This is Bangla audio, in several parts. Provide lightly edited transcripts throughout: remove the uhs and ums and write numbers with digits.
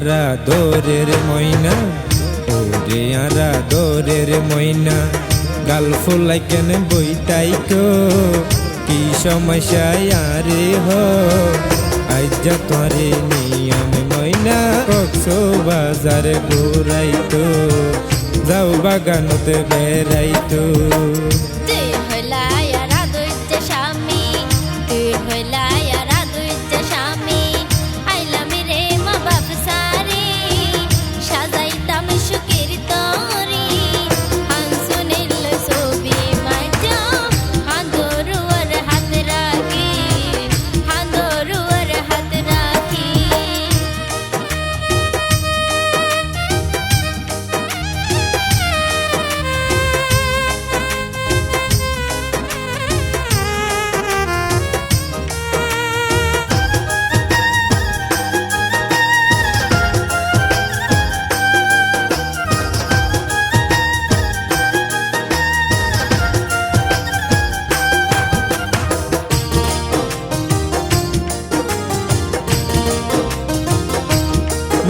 আরা দোরের ময়না ওরে আরা দোরের ময়না গাল ফুলাই কেন বইটাইকো কি সমস্যায় আরে হো আইজা তোরে নিয়ম ময়না কক্সো বাজার ঘুরাইতো যাও বাগানতে বেড়াইতো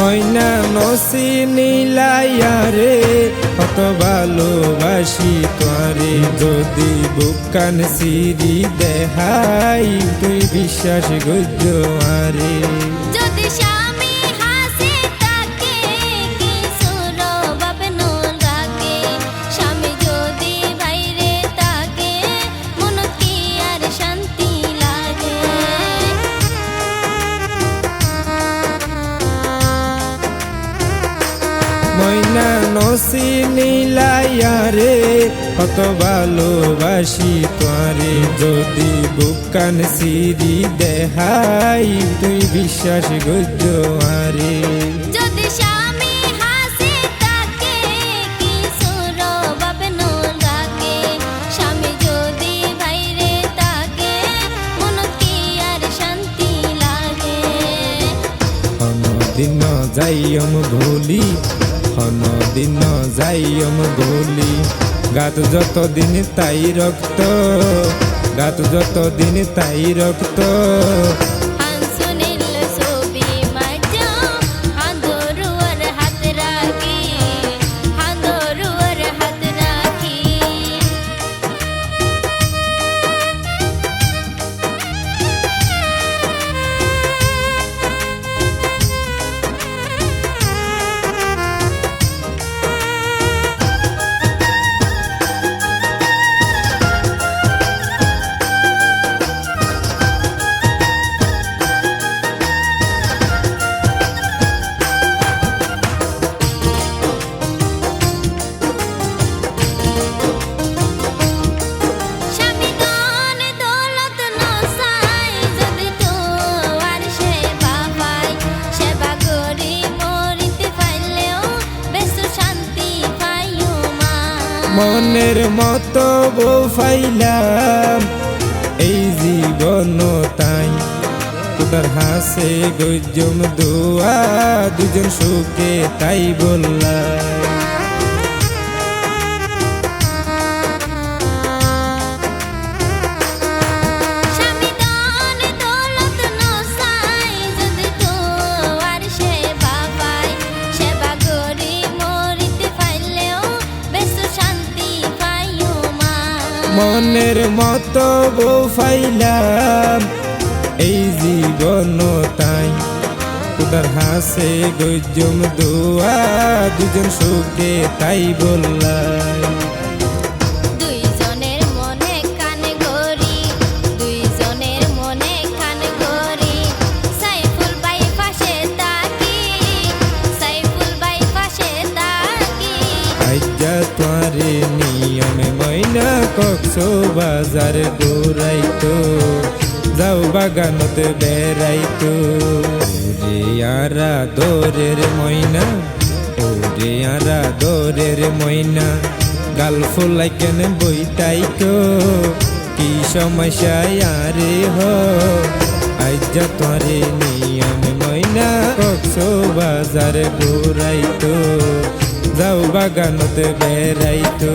ময়না নসি নীলাইয়া রে কত ভালোবাসি তোরে যদি বুকান সিরি দেহাই তুই বিশ্বাস গজ্জ আরে ময়না নসি নীলাইয়া রে কত ভালোবাসি তোরে যদি বুকান সিরি দেহাই তুই বিশ্বাস গজ্জ আরে দিন যাইম ভুলি দিন যাইম ভুলি গাত যত দিন তাই রক্ত গাত যত দিন তাই রক্ত মনের মতো বউ ফাইলাম এই জীবন তাই তোর হাসে গজম দোয়া দুজন সুখে তাই বললাম মনের মতো বউ ফাইলাম এই জীবন তাই তোর হাসে গজম দোয়া দুজন সুখে তাই বললাম তোরে নিয়মে ময়না কক্সো বাজার ঘুরাইতো যাও বাগানতে বেড়াইতো ওরে আরা দোরের ময়না ওরে আরা দোরের ময়না গাল ফুলাই কেন বইটাইকো কি সমস্যায় আরে হো আইজা তোরে নিয়মে ময়না কক্সো বাজার ঘুরাইতো যাও বাগানতে বেড়াইতো।